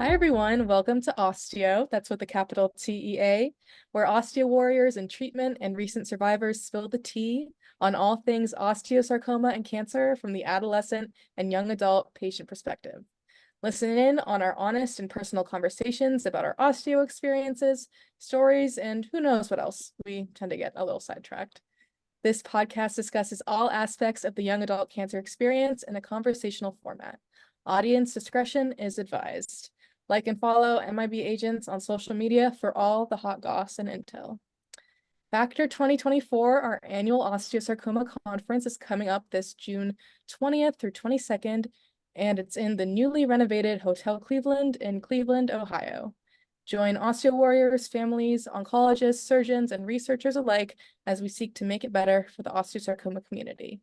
Hi everyone, welcome to osTEAo, that's with the capital TEA, where osteo warriors in treatment and recent survivors spill the tea on all things osteosarcoma and cancer from the adolescent and young adult patient perspective. Listen in on our honest and personal conversations about our osteo experiences, stories, and who knows what else. We tend to get a little sidetracked. This podcast discusses all aspects of the young adult cancer experience in a conversational format. Audience discretion is advised. Like and follow MIB agents on social media for all the hot goss and intel. Factor 2024, our annual osteosarcoma conference, is coming up this June 20th through 22nd, and it's in the newly renovated Hotel Cleveland in Cleveland, Ohio. Join osteo warriors, families, oncologists, surgeons, and researchers alike as we seek to make it better for the osteosarcoma community.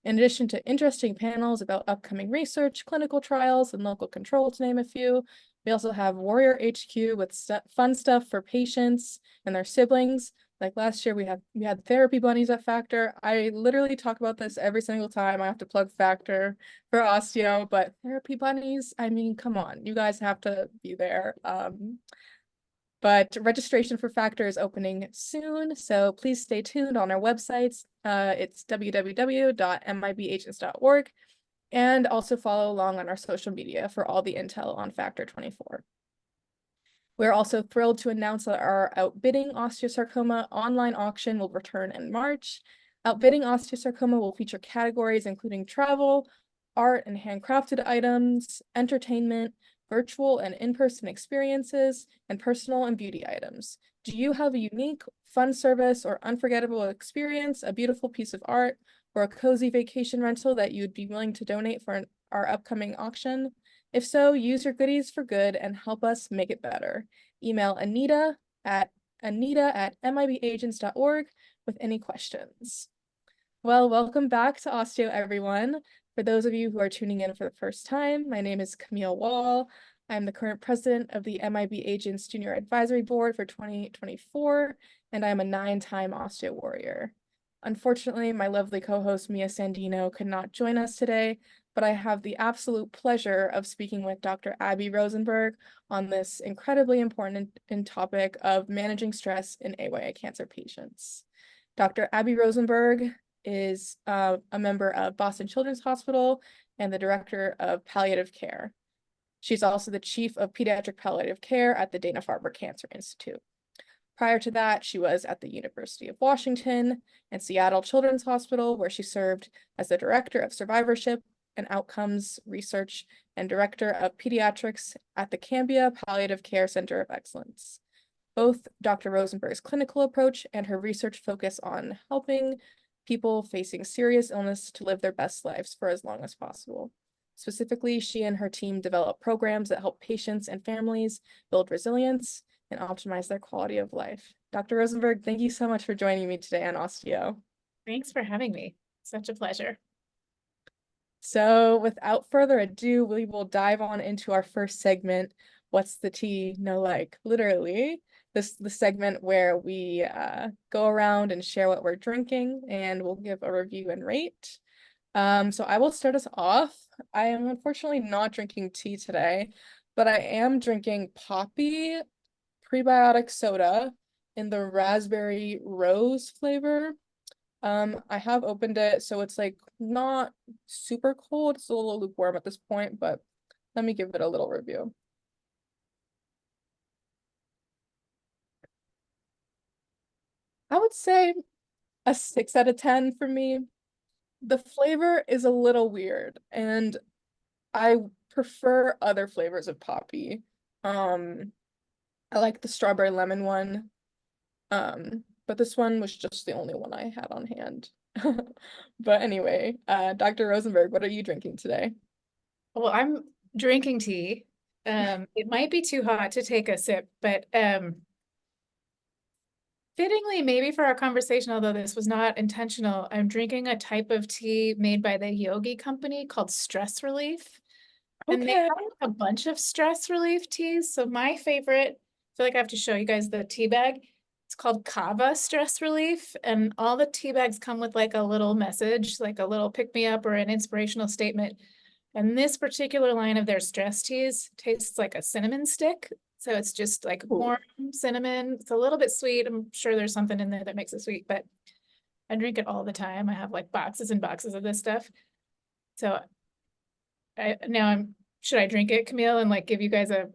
In addition to interesting panels about upcoming research, clinical trials, and local control, to name a few, we also have Warrior HQ with fun stuff for patients and their siblings. Like last year, we had therapy bunnies at Factor. I literally talk about this every single time I have to plug Factor for osteo, but therapy bunnies, I mean, come on, you guys have to be there. But registration for Factor is opening soon, so please stay tuned on our websites. It's www.mibagents.org, and also follow along on our social media for all the intel on Factor 24. We're also thrilled to announce that our Outbidding Osteosarcoma online auction will return in March. Outbidding Osteosarcoma will feature categories including travel, art and handcrafted items, entertainment, virtual and in-person experiences, and personal and beauty items. Do you have a unique, fun service or unforgettable experience, a beautiful piece of art, or a cozy vacation rental that you'd be willing to donate for our upcoming auction? If so, use your goodies for good and help us make it better. Email Anita at mibagents.org with any questions. Well, welcome back to osTEAo, everyone. For those of you who are tuning in for the first time, my name is Camille Wall. I'm the current president of the MIB Agents Junior Advisory Board for 2024, and I'm a 9-time osteo warrior. Unfortunately, my lovely co-host Mia Sandino could not join us today, but I have the absolute pleasure of speaking with Dr. Abby Rosenberg on this incredibly important topic of managing stress in AYA cancer patients. Dr. Abby Rosenberg is a member of Boston Children's Hospital and the Director of Palliative Care. She's also the Chief of Pediatric Palliative Care at the Dana-Farber Cancer Institute. Prior to that, she was at the University of Washington and Seattle Children's Hospital, where she served as the Director of Survivorship and Outcomes Research and Director of Pediatrics at the Cambia Palliative Care Center of Excellence. Both Dr. Rosenberg's clinical approach and her research focus on helping people facing serious illness to live their best lives for as long as possible. Specifically, she and her team develop programs that help patients and families build resilience and optimize their quality of life. Dr. Rosenberg, thank you so much for joining me today on osTEAo. Thanks for having me. Such a pleasure. So without further ado, we will dive on into our first segment, What's the Tea? No, like literally. The segment where we go around and share what we're drinking, and we'll give a review and rate. So I will start us off. I am unfortunately not drinking tea today, but I am drinking Poppy prebiotic soda in the raspberry rose flavor. I have opened it, so it's like not super cold. It's a little lukewarm at this point, but let me give it a little review. I would say a 6 out of 10 for me. The flavor is a little weird, and I prefer other flavors of Poppy. I like the strawberry lemon one. But this one was just the only one I had on hand. But anyway, Dr. Rosenberg, what are you drinking today? Well, I'm drinking tea. It might be too hot to take a sip, but fittingly, maybe for our conversation, although this was not intentional, I'm drinking a type of tea made by the Yogi Company called Stress Relief. And they Okay. have a bunch of stress relief teas. So my favorite, I feel like I have to show you guys the tea bag. It's called Kava Stress Relief. And all the tea bags come with like a little message, like a little pick-me-up or an inspirational statement. And this particular line of their stress teas tastes like a cinnamon stick. So it's just like warm cinnamon. It's a little bit sweet. I'm sure there's something in there that makes it sweet, but I drink it all the time. I have like boxes and boxes of this stuff. So should I drink it, Camille, and like give you guys a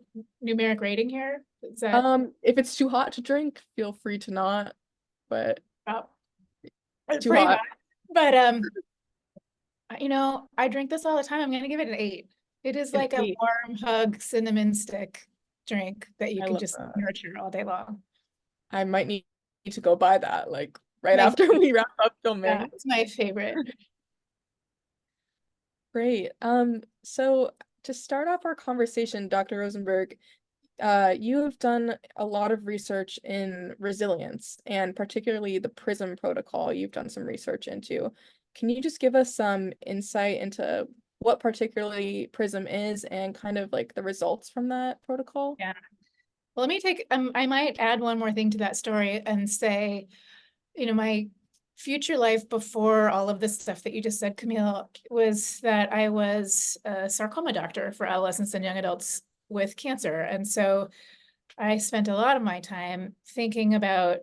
numeric rating here? Is that If it's too hot to drink, feel free to not, but oh, too pretty hot. hot. But I drink this all the time. I'm gonna give it an 8. It is An like a 8. warm hug cinnamon stick drink that you I can love just that. nurture all day long. I might need to go buy that like right My after favorite. we wrap up Yeah, filming. it's my favorite. Great. So to start off our conversation, Dr. Rosenberg, you have done a lot of research in resilience and particularly the PRISM protocol you've done some research into. Can you just give us some insight into what particularly PRISM is and kind of like the results from that protocol? Yeah. Well, let me take, I might add one more thing to that story and say, my future life before all of this stuff that you just said, Camille, was that I was a sarcoma doctor for adolescents and young adults with cancer. And so I spent a lot of my time thinking about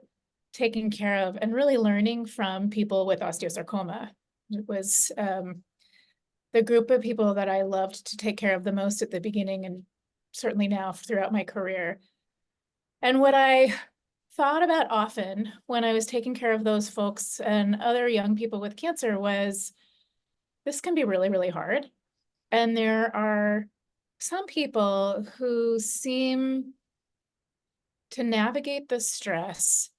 taking care of and really learning from people with osteosarcoma. It was the group of people that I loved to take care of the most at the beginning and certainly now throughout my career. And what I thought about often when I was taking care of those folks and other young people with cancer was this can be really, really hard. And there are some people who seem to navigate the stress.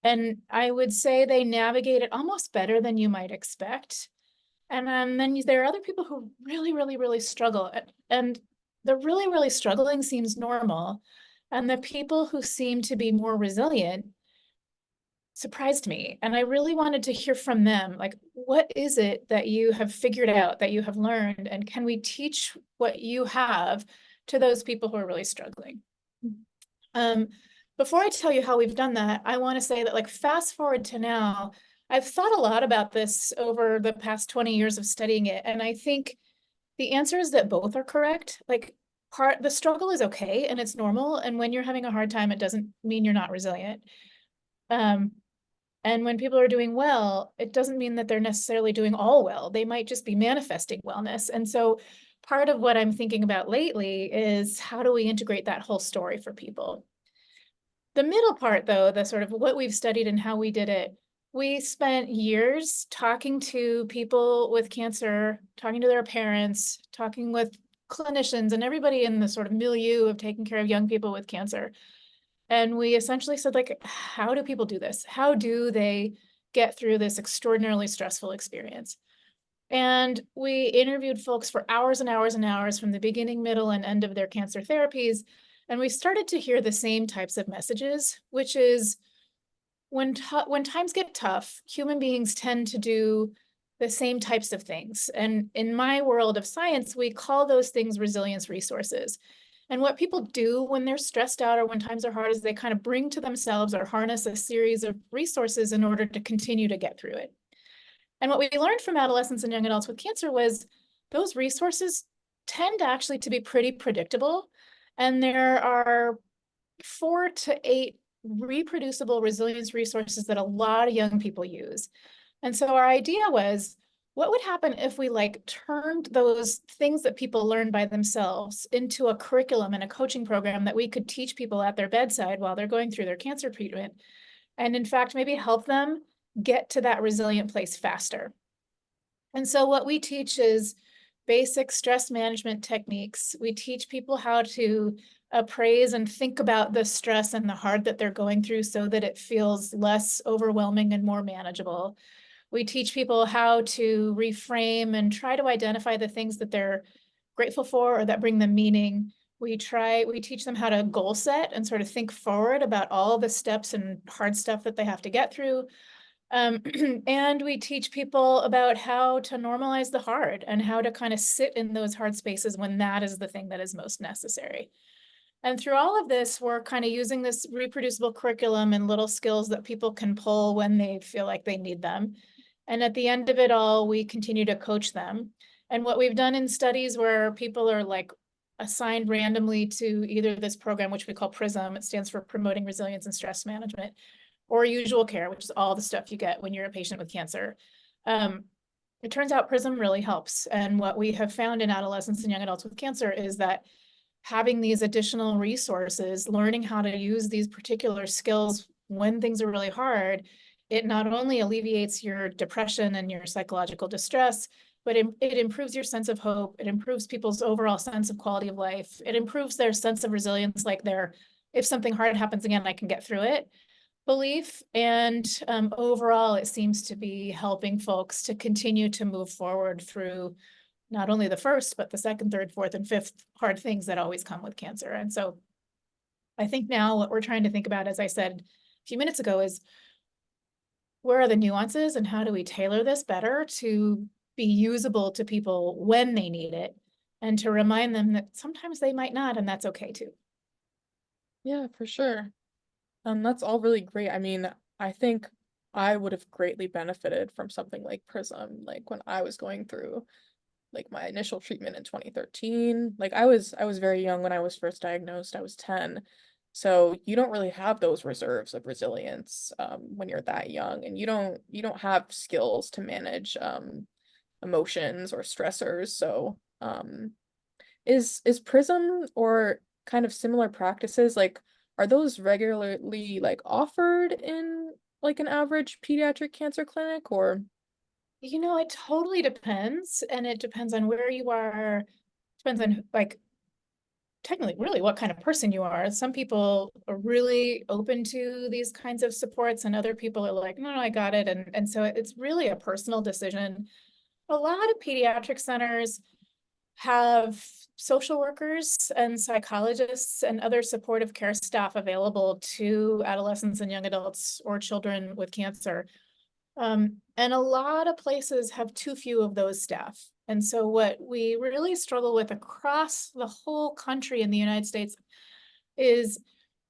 And I would say they navigate it almost better than you might expect. And then there are other people who really, really, really struggle. And the really, really struggling seems normal. And the people who seem to be more resilient surprised me. And I really wanted to hear from them. Like, what is it that you have figured out, that you have learned? And can we teach what you have to those people who are really struggling? Before I tell you how we've done that, I want to say that, like, fast forward to now, I've thought a lot about this over the past 20 years of studying it. And I think the answer is that both are correct. Like, the struggle is okay and it's normal. And when you're having a hard time, it doesn't mean you're not resilient. And when people are doing well, it doesn't mean that they're necessarily doing all well. They might just be manifesting wellness. And so part of what I'm thinking about lately is how do we integrate that whole story for people? The middle part, though, the sort of what we've studied and how we did it, we spent years talking to people with cancer, talking to their parents, talking with clinicians and everybody in the sort of milieu of taking care of young people with cancer. And we essentially said, like, how do people do this? How do they get through this extraordinarily stressful experience? And we interviewed folks for hours and hours and hours from the beginning, middle, and end of their cancer therapies. And we started to hear the same types of messages, which is when times get tough, human beings tend to do the same types of things. And in my world of science, we call those things resilience resources. And what people do when they're stressed out or when times are hard is they kind of bring to themselves or harness a series of resources in order to continue to get through it. And what we learned from adolescents and young adults with cancer was those resources tend actually to be pretty predictable. And there are 4 to 8 reproducible resilience resources that a lot of young people use. And so our idea was, what would happen if we turned those things that people learn by themselves into a curriculum and a coaching program that we could teach people at their bedside while they're going through their cancer treatment, and in fact, maybe help them get to that resilient place faster. And so what we teach is basic stress management techniques. We teach people how to appraise and think about the stress and the hard that they're going through so that it feels less overwhelming and more manageable. We teach people how to reframe and try to identify the things that they're grateful for or that bring them meaning. We teach them how to goal set and sort of think forward about all the steps and hard stuff that they have to get through. And we teach people about how to normalize the hard and how to kind of sit in those hard spaces when that is the thing that is most necessary. And through all of this, we're kind of using this reproducible curriculum and little skills that people can pull when they feel like they need them. And at the end of it all, we continue to coach them. And what we've done in studies where people are like assigned randomly to either this program, which we call PRISM, it stands for Promoting Resilience and Stress Management, or usual care, which is all the stuff you get when you're a patient with cancer. It turns out PRISM really helps. And what we have found in adolescents and young adults with cancer is that having these additional resources, learning how to use these particular skills when things are really hard, it not only alleviates your depression and your psychological distress, but it improves your sense of hope. It improves people's overall sense of quality of life. It improves their sense of resilience, like if something hard happens again, I can get through it belief. And overall, it seems to be helping folks to continue to move forward through not only the first, but the second, third, fourth, and fifth hard things that always come with cancer. And so I think now what we're trying to think about, as I said a few minutes ago, is where are the nuances and how do we tailor this better to be usable to people when they need it, and to remind them that sometimes they might not, and that's okay too. Yeah, for sure. That's all really great. I mean, I think I would have greatly benefited from something like Prism, like when I was going through like my initial treatment in 2013. Like I was very young when I was first diagnosed. I was 10. So you don't really have those reserves of resilience when you're that young, and you don't have skills to manage emotions or stressors. So is Prism or kind of similar practices, like are those regularly like offered in like an average pediatric cancer clinic, or It totally depends. And it depends on where you are, depends on like technically really what kind of person you are. Some people are really open to these kinds of supports, and other people are like, no, I got it. And so it's really a personal decision. A lot of pediatric centers have social workers and psychologists and other supportive care staff available to adolescents and young adults or children with cancer. And a lot of places have too few of those staff. And so what we really struggle with across the whole country in the United States is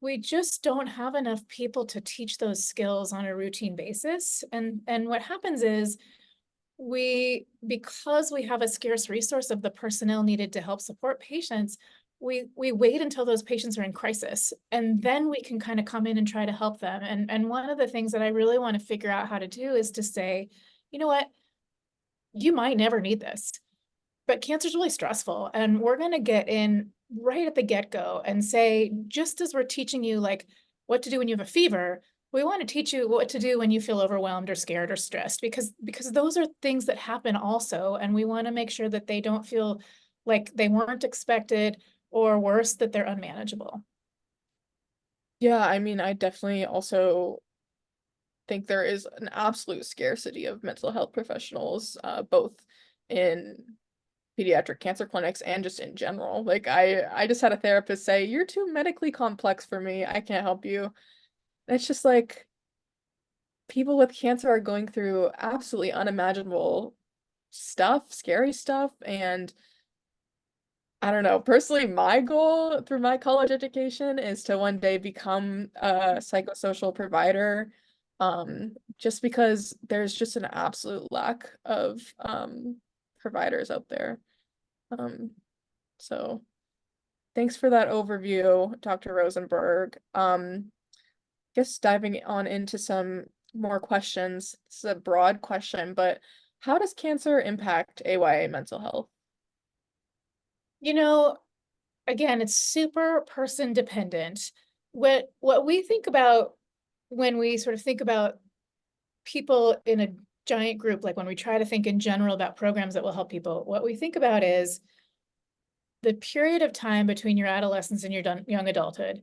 we just don't have enough people to teach those skills on a routine basis. And what happens is because we have a scarce resource of the personnel needed to help support patients, we wait until those patients are in crisis, and then we can kind of come in and try to help them. And one of the things that I really want to figure out how to do is to say, you know what, you might never need this, but cancer is really stressful, and we're going to get in right at the get-go and say, just as we're teaching you like what to do when you have a fever, we want to teach you what to do when you feel overwhelmed or scared or stressed, because those are things that happen also, and we want to make sure that they don't feel like they weren't expected, or worse, that they're unmanageable. yeah, I mean, I definitely also think there is an absolute scarcity of mental health professionals, both in pediatric cancer clinics and just in general. Like I just had a therapist say, "You're too medically complex for me. I can't help you." And it's just like people with cancer are going through absolutely unimaginable stuff, scary stuff, and I don't know. Personally, my goal through my college education is to one day become a psychosocial provider. Just because there's just an absolute lack of providers out there. Um, so thanks for that overview, Dr. Rosenberg. Guess diving on into some more questions. This is a broad question, but how does cancer impact AYA mental health? You know, again, it's super person dependent. What we think about when we sort of think about people in a giant group, like when we try to think in general about programs that will help people, what we think about is the period of time between your adolescence and your young adulthood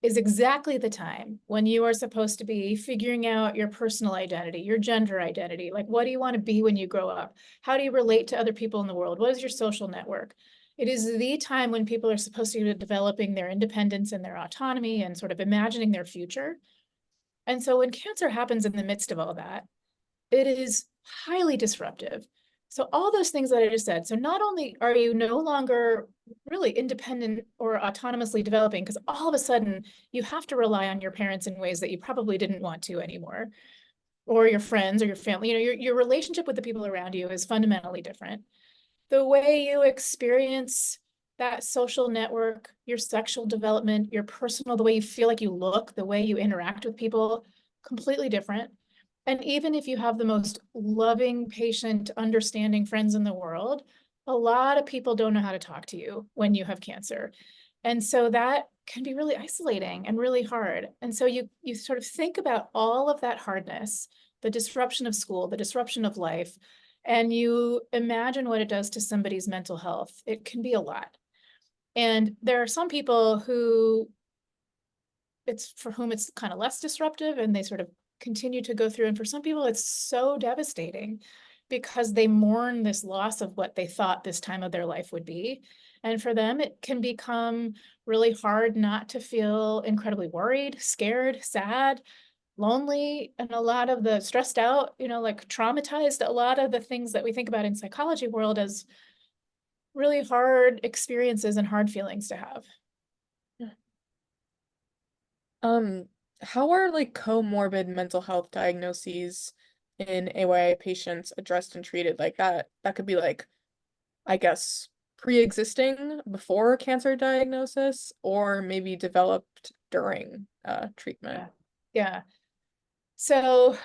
is exactly the time when you are supposed to be figuring out your personal identity, your gender identity. Like, what do you want to be when you grow up? How do you relate to other people in the world? What is your social network? It is the time when people are supposed to be developing their independence and their autonomy and sort of imagining their future. And so when cancer happens in the midst of all that, it is highly disruptive. So all those things that I just said, so not only are you no longer really independent or autonomously developing, because all of a sudden you have to rely on your parents in ways that you probably didn't want to anymore. or your friends or your family, you know, your relationship with the people around you is fundamentally different. The way you experience that social network, your sexual development, your personal, the way you feel like you look, the way you interact with people, completely different. And even if you have the most loving, patient, understanding friends in the world, a lot of people don't know how to talk to you when you have cancer. And so that can be really isolating and really hard. And so you sort of think about all of that hardness, the disruption of school, the disruption of life, and you imagine what it does to somebody's mental health. It can be a lot. And there are some people who for whom it's kind of less disruptive and they sort of continue to go through. And for some people, it's so devastating because they mourn this loss of what they thought this time of their life would be. And for them, it can become really hard not to feel incredibly worried, scared, sad, lonely, and a lot of the stressed out, you know, like traumatized, a lot of the things that we think about in psychology world as really hard experiences and hard feelings to have. How are like comorbid mental health diagnoses in AYA patients addressed and treated? Like that could be like, I guess, pre-existing before cancer diagnosis or maybe developed during treatment. Yeah. So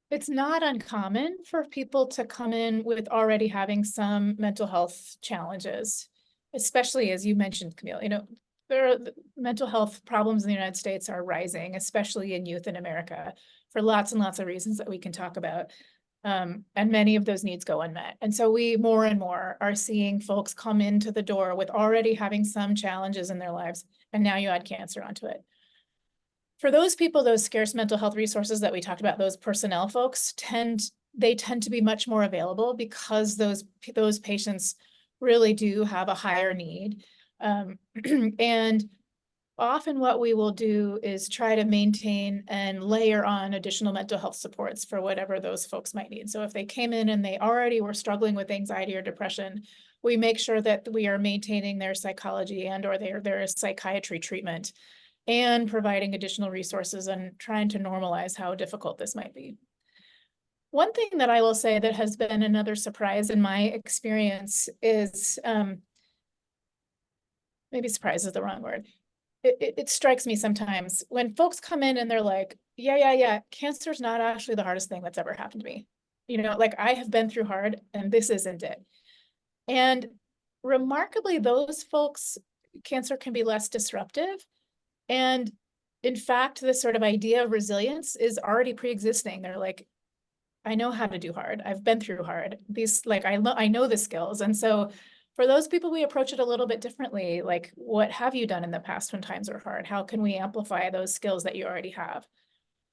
it's not uncommon for people to come in with already having some mental health challenges, especially as you mentioned, Camille. You know, mental health problems in the United States are rising, especially in youth in America, for lots and lots of reasons that we can talk about. And many of those needs go unmet. And so we more and more are seeing folks come into the door with already having some challenges in their lives, and now you add cancer onto it. For those people, those scarce mental health resources that we talked about, those personnel folks tend to be much more available because those patients really do have a higher need. And often what we will do is try to maintain and layer on additional mental health supports for whatever those folks might need. So if they came in and they already were struggling with anxiety or depression, we make sure that we are maintaining their psychology and or their psychiatry treatment and providing additional resources and trying to normalize how difficult this might be. One thing that I will say that has been another surprise in my experience is, maybe surprise is the wrong word. It strikes me sometimes when folks come in and they're like, yeah, cancer is not actually the hardest thing that's ever happened to me. You know, like I have been through hard and this isn't it. And remarkably, those folks, cancer can be less disruptive. And in fact, this sort of idea of resilience is already pre-existing. They're like, I know how to do hard. I've been through hard. These, like, I know the skills. And so for those people, we approach it a little bit differently. Like, what have you done in the past when times are hard? How can we amplify those skills that you already have?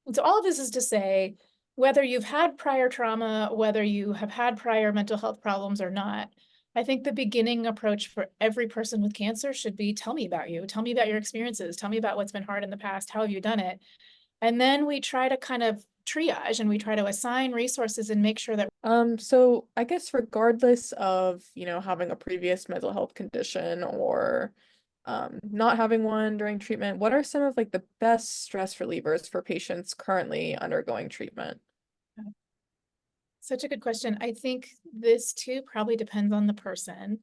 And so all of this is to say, whether you've had prior trauma, whether you have had prior mental health problems or not, I think the beginning approach for every person with cancer should be, tell me about you. Tell me about your experiences. Tell me about what's been hard in the past. How have you done it? And then we try to kind of triage and we try to assign resources and make sure that. So I guess regardless of, you know, having a previous mental health condition or not having one during treatment, what are some of like the best stress relievers for patients currently undergoing treatment? Such a good question. I think this too probably depends on the person.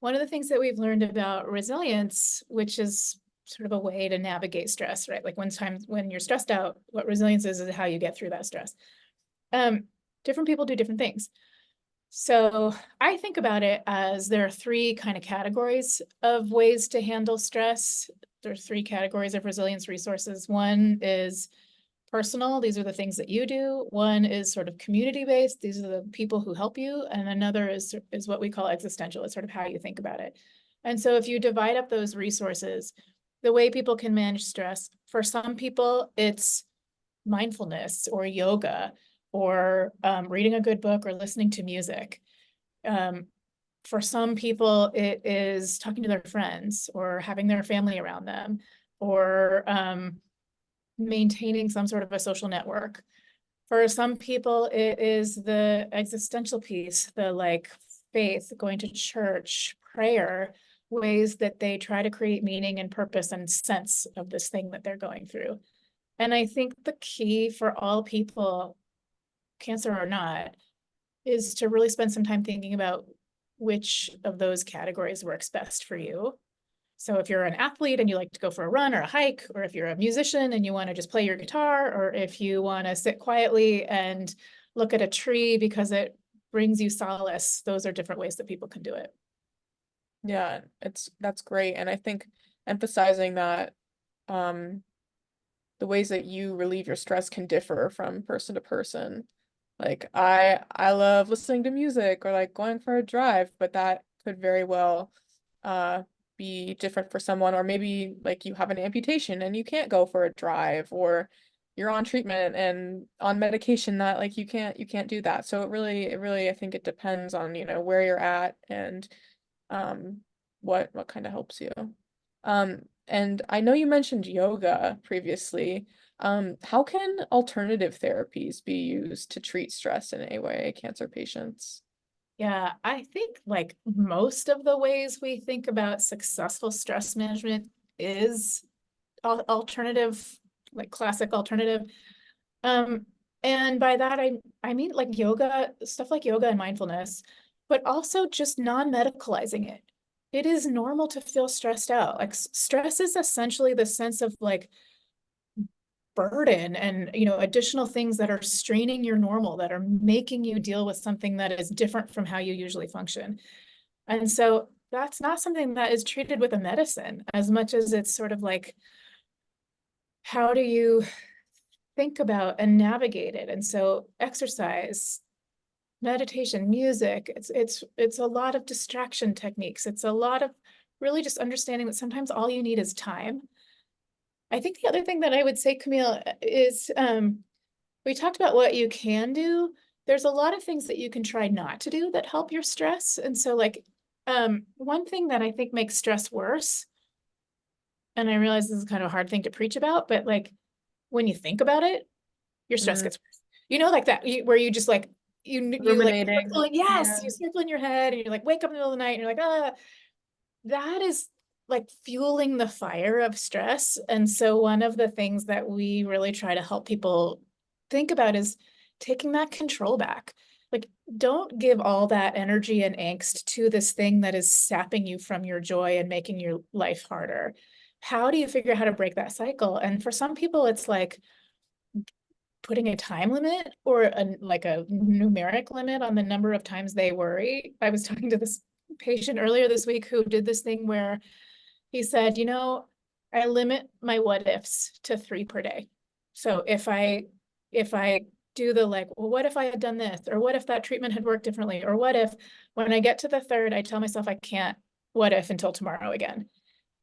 One of the things that we've learned about resilience, which is sort of a way to navigate stress, right? Like when you're stressed out, what resilience is how you get through that stress. Different people do different things. So I think about it as there are three kind of categories of ways to handle stress. There's three categories of resilience resources. One is personal. These are the things that you do. One is sort of community-based. These are the people who help you. And another is what we call existential. It's sort of how you think about it. And so if you divide up those resources, the way people can manage stress, for some people, it's mindfulness or yoga or reading a good book or listening to music. For some people, it is talking to their friends or having their family around them or maintaining some sort of a social network. For some people, it is the existential piece, the like faith, going to church, prayer, ways that they try to create meaning and purpose and sense of this thing that they're going through. And I think the key for all people, cancer or not, is to really spend some time thinking about which of those categories works best for you. So if you're an athlete and you like to go for a run or a hike, or if you're a musician and you want to just play your guitar, or if you want to sit quietly and look at a tree because it brings you solace, those are different ways that people can do it. Yeah, that's great. And I think emphasizing that um the ways that you relieve your stress can differ from person to person. Like I love listening to music or like going for a drive, but that could very well uh be different for someone. Or maybe like you have an amputation and you can't go for a drive, or you're on treatment and on medication that like you can't do that. So it really I think it depends on, where you're at and um what kind of helps you. And I know you mentioned yoga previously. How can alternative therapies be used to treat stress in a way, cancer patients? Yeah, I think like most of the ways we think about successful stress management is alternative, like classic alternative. Um, and by that I mean like yoga, stuff like yoga and mindfulness, but also just non-medicalizing it. It is normal to feel stressed out. Like stress is essentially the sense of like burden and additional things that are straining your normal, that are making you deal with something that is different from how you usually function. And so that's not something that is treated with a medicine as much as it's sort of like, how do you think about and navigate it? And so exercise, meditation, music, it's a lot of distraction techniques. It's a lot of really just understanding that sometimes all you need is time. I think the other thing that I would say, Camille, is we talked about what you can do. There's a lot of things that you can try not to do that help your stress. And so like one thing that I think makes stress worse, and I realize this is kind of a hard thing to preach about, but like when you think about it, your stress Mm, gets worse. Like that, where you just like you like ruminating. circle, yes, Yeah. you circle in your head and you're like wake up in the middle of the night and you're like, that is like fueling the fire of stress. And so one of the things that we really try to help people think about is taking that control back. Like, don't give all that energy and angst to this thing that is sapping you from your joy and making your life harder. How do you figure out how to break that cycle? And for some people, it's like putting a time limit or like a numeric limit on the number of times they worry. I was talking to this patient earlier this week who did this thing where he said, I limit my what ifs to 3 per day. So if I do the like, well, what if I had done this? Or what if that treatment had worked differently? Or what if when I get to the third, I tell myself I can't what if until tomorrow again.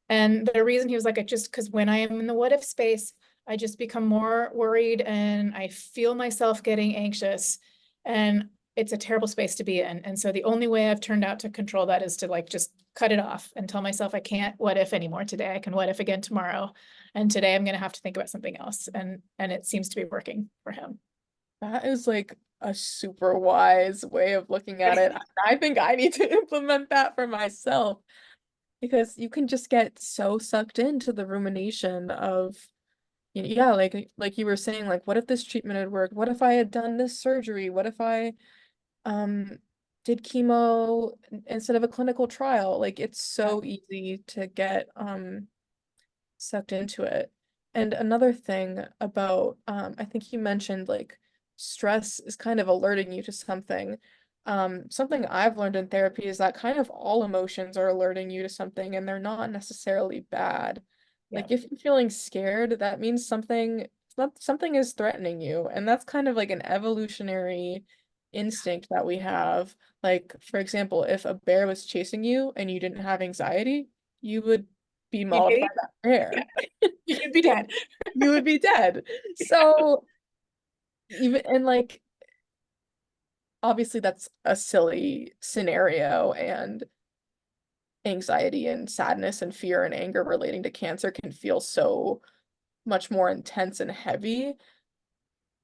And the reason he was like, it just because when I am in the what if space, I just become more worried and I feel myself getting anxious. And it's a terrible space to be in. And so the only way I've turned out to control that is to like just cut it off and tell myself I can't what if anymore today. I can what if again tomorrow. And today I'm going to have to think about something else. And it seems to be working for him. That is like a super wise way of looking at it. I think I need to implement that for myself, because you can just get so sucked into the rumination of, yeah, like you were saying, like, what if this treatment had worked? What if I had done this surgery? What if I um did chemo instead of a clinical trial? Like it's Yeah. so easy to get sucked into it. And another thing about I think you mentioned like stress is kind of alerting you to something. Something I've learned in therapy is that kind of all emotions are alerting you to something and they're not necessarily bad. Yeah. Like if you're feeling scared, that means something is threatening you. And that's kind of like an evolutionary instinct that we have. Like, for example, if a bear was chasing you and you didn't have anxiety, you would be You'd mauled by be, that bear. yeah, you'd be dead. You would be dead. So even and like obviously that's a silly scenario, and anxiety and sadness and fear and anger relating to cancer can feel so much more intense and heavy.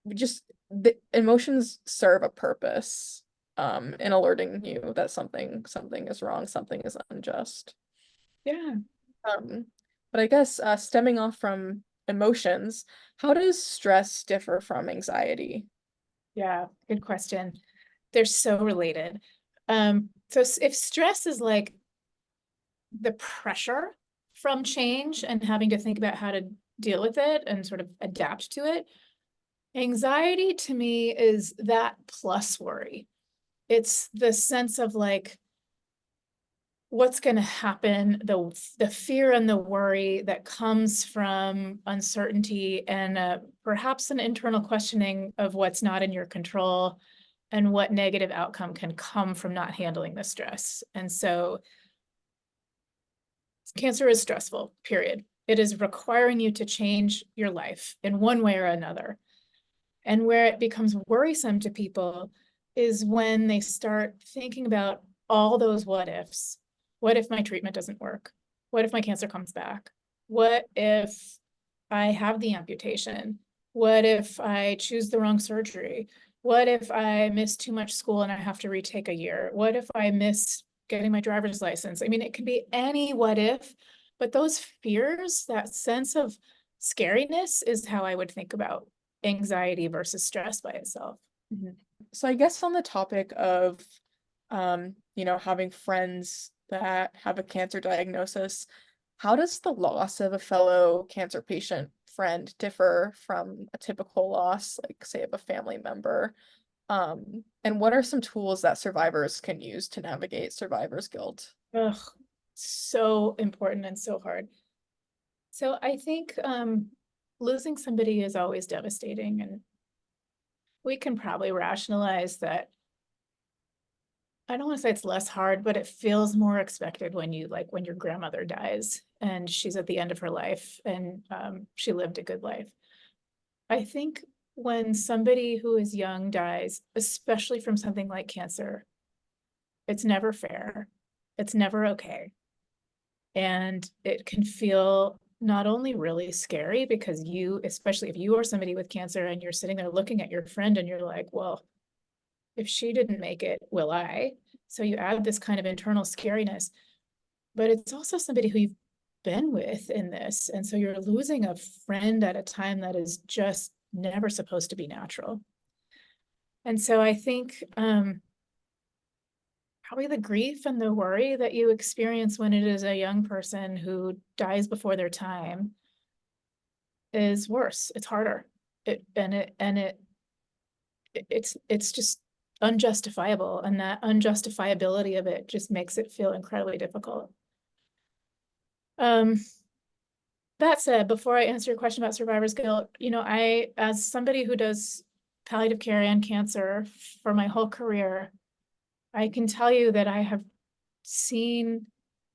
We just the emotions serve a purpose in alerting you that something is wrong, something is unjust. Yeah. Um, but I guess stemming off from emotions, how does stress differ from anxiety? Yeah, good question. They're so related. So if stress is like the pressure from change and having to think about how to deal with it and sort of adapt to it, anxiety to me is that plus worry. It's the sense of like, what's going to happen, the fear and the worry that comes from uncertainty and perhaps an internal questioning of what's not in your control and what negative outcome can come from not handling the stress. And so cancer is stressful, period. It is requiring you to change your life in one way or another. And where it becomes worrisome to people is when they start thinking about all those what ifs. What if my treatment doesn't work? What if my cancer comes back? What if I have the amputation? What if I choose the wrong surgery? What if I miss too much school and I have to retake a year? What if I miss getting my driver's license? I mean, it could be any what if, but those fears, that sense of scariness is how I would think about anxiety versus stress by itself. Mhm. So I guess on the topic of, having friends that have a cancer diagnosis, how does the loss of a fellow cancer patient friend differ from a typical loss, like say of a family member? And what are some tools that survivors can use to navigate survivor's guilt? Ugh, so important and so hard. So I think losing somebody is always devastating, and we can probably rationalize that. I don't want to say it's less hard, but it feels more expected when when your grandmother dies and she's at the end of her life and she lived a good life. I think when somebody who is young dies, especially from something like cancer, it's never fair. It's never okay. And it can feel not only really scary because you, especially if you are somebody with cancer and you're sitting there looking at your friend and you're like, well, if she didn't make it, will I? So you add this kind of internal scariness, but it's also somebody who you've been with in this. And so you're losing a friend at a time that is just never supposed to be natural. And so I think probably the grief and the worry that you experience when it is a young person who dies before their time is worse. It's harder. It's just unjustifiable, and that unjustifiability of it just makes it feel incredibly difficult. Um, that said, before I answer your question about survivor's guilt, as somebody who does palliative care and cancer for my whole career, I can tell you that I have seen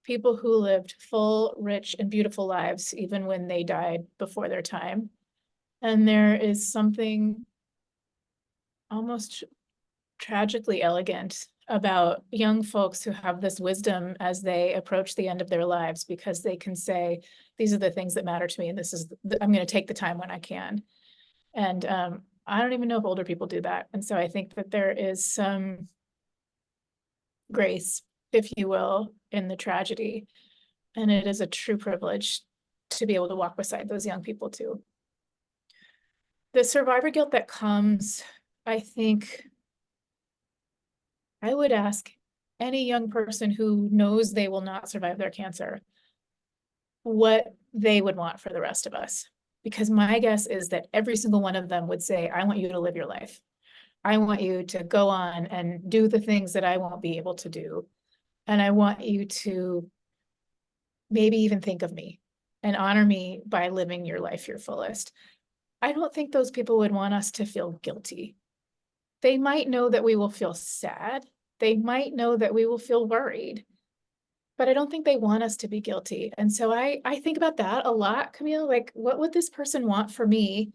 people who lived full, rich, and beautiful lives, even when they died before their time. And there is something almost tragically elegant about young folks who have this wisdom as they approach the end of their lives, because they can say, these are the things that matter to me, and I'm going to take the time when I can. And I don't even know if older people do that. And so I think that there is some grace, if you will, in the tragedy. And it is a true privilege to be able to walk beside those young people too. The survivor guilt that comes, I think, I would ask any young person who knows they will not survive their cancer what they would want for the rest of us. Because my guess is that every single one of them would say, I want you to live your life. I want you to go on and do the things that I won't be able to do. And I want you to maybe even think of me and honor me by living your life your fullest. I don't think those people would want us to feel guilty. They might know that we will feel sad. They might know that we will feel worried, but I don't think they want us to be guilty. And so I think about that a lot, Camille, like, what would this person want for me?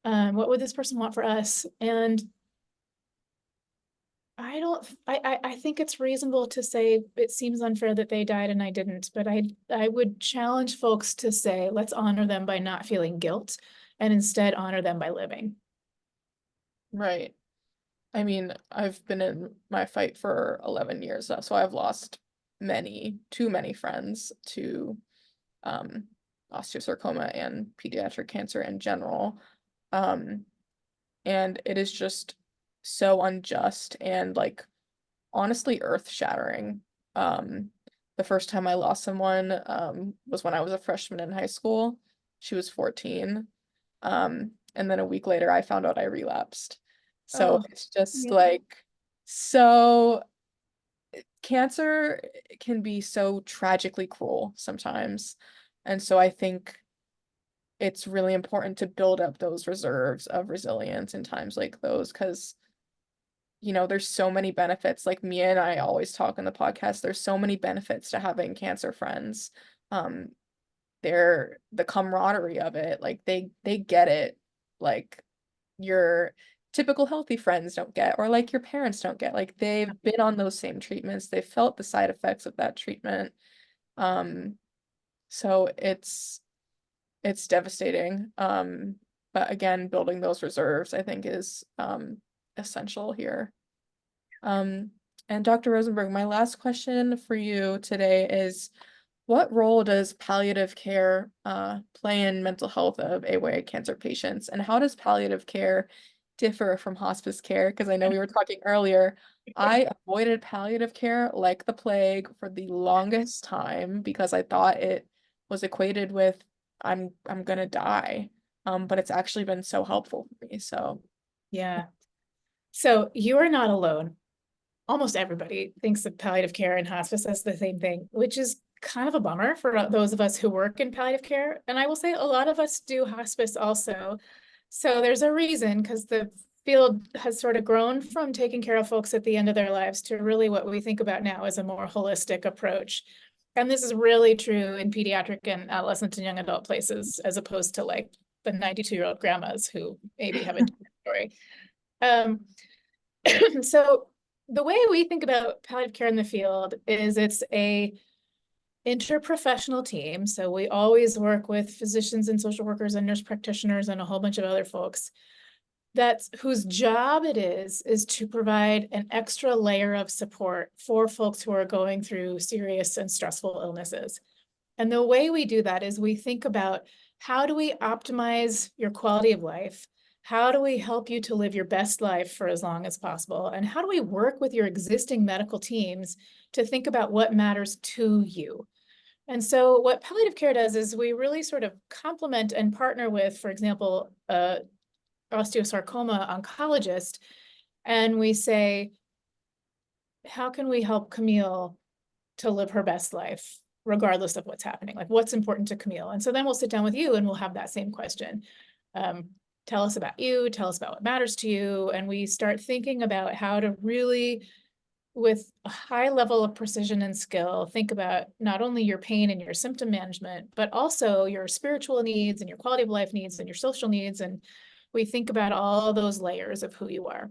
What would this person want for us? And I think it's reasonable to say it seems unfair that they died and I didn't, but I would challenge folks to say, let's honor them by not feeling guilt and instead honor them by living. Right. I mean, I've been in my fight for 11 years now, so I've lost too many friends to um osteosarcoma and pediatric cancer in general. And it is just so unjust and like honestly earth-shattering. The first time I lost someone was when I was a freshman in high school. She was 14. And then a week later I found out I relapsed. So Oh, it's just yeah. like so cancer can be so tragically cruel sometimes. And so I think it's really important to build up those reserves of resilience in times like those because there's so many benefits. Like Mia and I always talk on the podcast, there's so many benefits to having cancer friends. Um, they're the camaraderie of it, like they get it, like your typical healthy friends don't get, or like your parents don't get. Like they've been on those same treatments, they felt the side effects of that treatment. Um, so it's devastating. But again, building those reserves, I think, is essential here. Um, and Dr. Rosenberg, my last question for you today is, what role does palliative care play in mental health of AYA cancer patients? And how does palliative care differ from hospice care? Because I know we were talking earlier, I avoided palliative care like the plague for the longest time because I thought it was equated with I'm gonna die. But it's actually been so helpful for me. So Yeah. So you are not alone. Almost everybody thinks of palliative care and hospice as the same thing, which is kind of a bummer for those of us who work in palliative care. And I will say a lot of us do hospice also. So there's a reason, because the field has sort of grown from taking care of folks at the end of their lives to really what we think about now as a more holistic approach. And this is really true in pediatric and adolescent and young adult places, as opposed to like the 92-year-old grandmas who maybe have a different story. Um, so the way we think about palliative care in the field is it's a interprofessional team. So we always work with physicians and social workers and nurse practitioners and a whole bunch of other folks that's whose job it is to provide an extra layer of support for folks who are going through serious and stressful illnesses. And the way we do that is we think about, how do we optimize your quality of life? How do we help you to live your best life for as long as possible? And how do we work with your existing medical teams to think about what matters to you? And so what palliative care does is we really sort of complement and partner with, for example, osteosarcoma oncologist, and we say, how can we help Camille to live her best life, regardless of what's happening? Like, what's important to Camille? And so then we'll sit down with you and we'll have that same question. Tell us about you, tell us about what matters to you. And we start thinking about how to really, with a high level of precision and skill, think about not only your pain and your symptom management, but also your spiritual needs and your quality of life needs and your social needs. And we think about all those layers of who you are.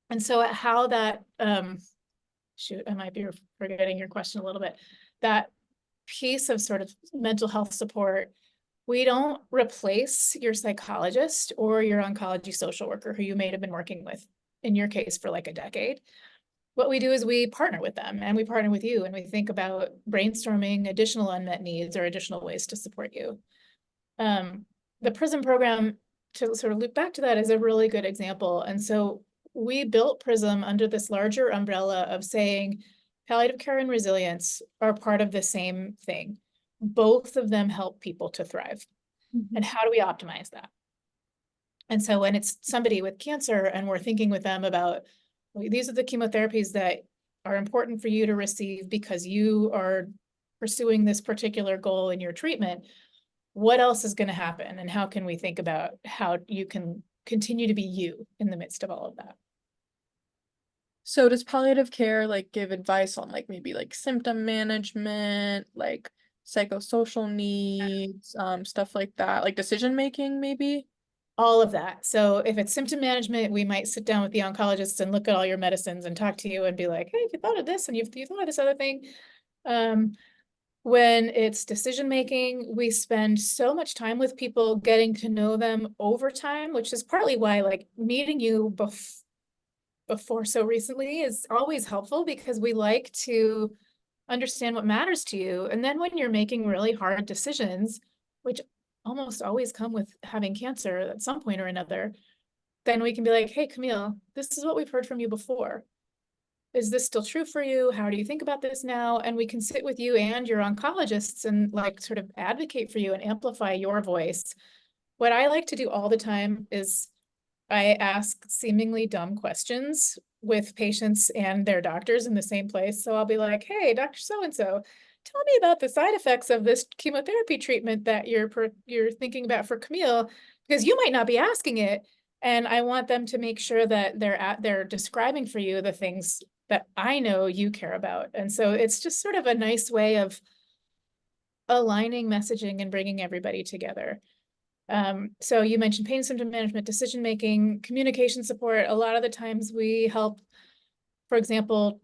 And so how that, shoot, I might be forgetting your question a little bit, that piece of sort of mental health support, we don't replace your psychologist or your oncology social worker who you may have been working with, in your case, for like a decade. What we do is we partner with them and we partner with you, and we think about brainstorming additional unmet needs or additional ways to support you. The PRISM program, to sort of loop back to that, is a really good example. And so we built PRISM under this larger umbrella of saying palliative care and resilience are part of the same thing. Both of them help people to thrive. And how do we optimize that? And so when it's somebody with cancer and we're thinking with them about, these are the chemotherapies that are important for you to receive because you are pursuing this particular goal in your treatment, what else is going to happen? And how can we think about how you can continue to be you in the midst of all of that? So does palliative care like give advice on like maybe like symptom management, like psychosocial needs, stuff like that, like decision making maybe? All of that. So if it's symptom management, we might sit down with the oncologist and look at all your medicines and talk to you and be like, hey, if you thought of this and you thought of this other thing. When it's decision making, we spend so much time with people, getting to know them over time, which is partly why like meeting you before so recently is always helpful, because we like to understand what matters to you. And then when you're making really hard decisions, which almost always come with having cancer at some point or another, then we can be like, hey, Camille, this is what we've heard from you before. Is this still true for you? How do you think about this now? And we can sit with you and your oncologists and like sort of advocate for you and amplify your voice. What I like to do all the time is I ask seemingly dumb questions with patients and their doctors in the same place. So I'll be like, hey, Dr. So-and-so, tell me about the side effects of this chemotherapy treatment that you're thinking about for Camille, because you might not be asking it. And I want them to make sure that they're describing for you the things that I know you care about. And so it's just sort of a nice way of aligning messaging and bringing everybody together. So you mentioned pain symptom management, decision-making, communication support. A lot of the times we help, for example,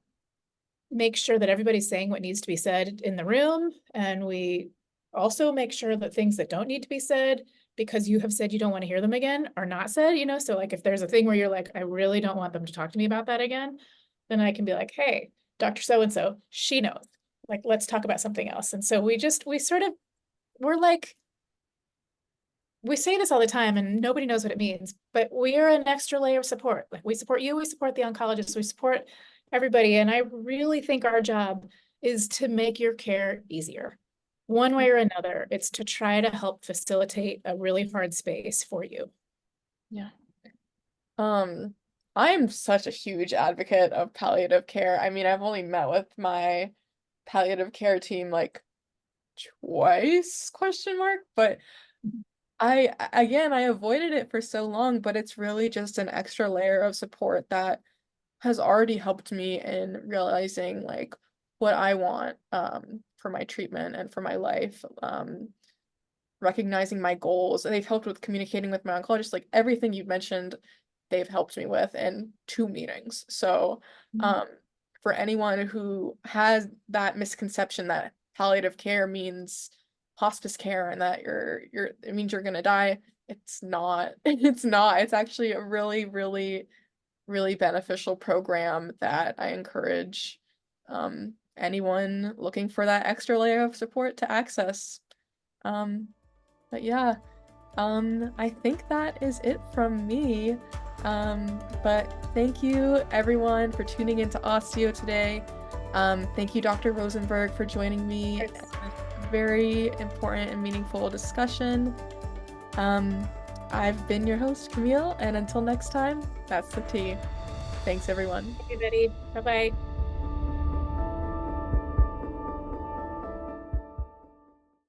make sure that everybody's saying what needs to be said in the room. And we also make sure that things that don't need to be said, because you have said you don't want to hear them again, are not said, you know? So like if there's a thing where you're like, I really don't want them to talk to me about that again, then I can be like, hey, Dr. So-and-so, she knows, like, let's talk about something else. And so we say this all the time and nobody knows what it means, but we are an extra layer of support. Like we support you, we support the oncologists, we support everybody. And I really think our job is to make your care easier. One way or another, it's to try to help facilitate a really hard space for you. Yeah. I'm such a huge advocate of palliative care. I mean, I've only met with my palliative care team like twice, question mark, but I avoided it for so long, but it's really just an extra layer of support that has already helped me in realizing like what I want for my treatment and for my life. Recognizing my goals. They've helped with communicating with my oncologist, like everything you've mentioned, they've helped me with in 2 meetings. So for anyone who has that misconception that palliative care means hospice care and that it means you're gonna die, it's not. It's actually a really, really, really beneficial program that I encourage anyone looking for that extra layer of support to access. But yeah, I think that is it from me. But thank you everyone for tuning into osTEAo today. Thank you, Dr. Rosenberg, for joining me. Yes. A very important and meaningful discussion. I've been your host, Camille, and until next time, that's the tea. Thanks, everyone. Everybody, bye-bye.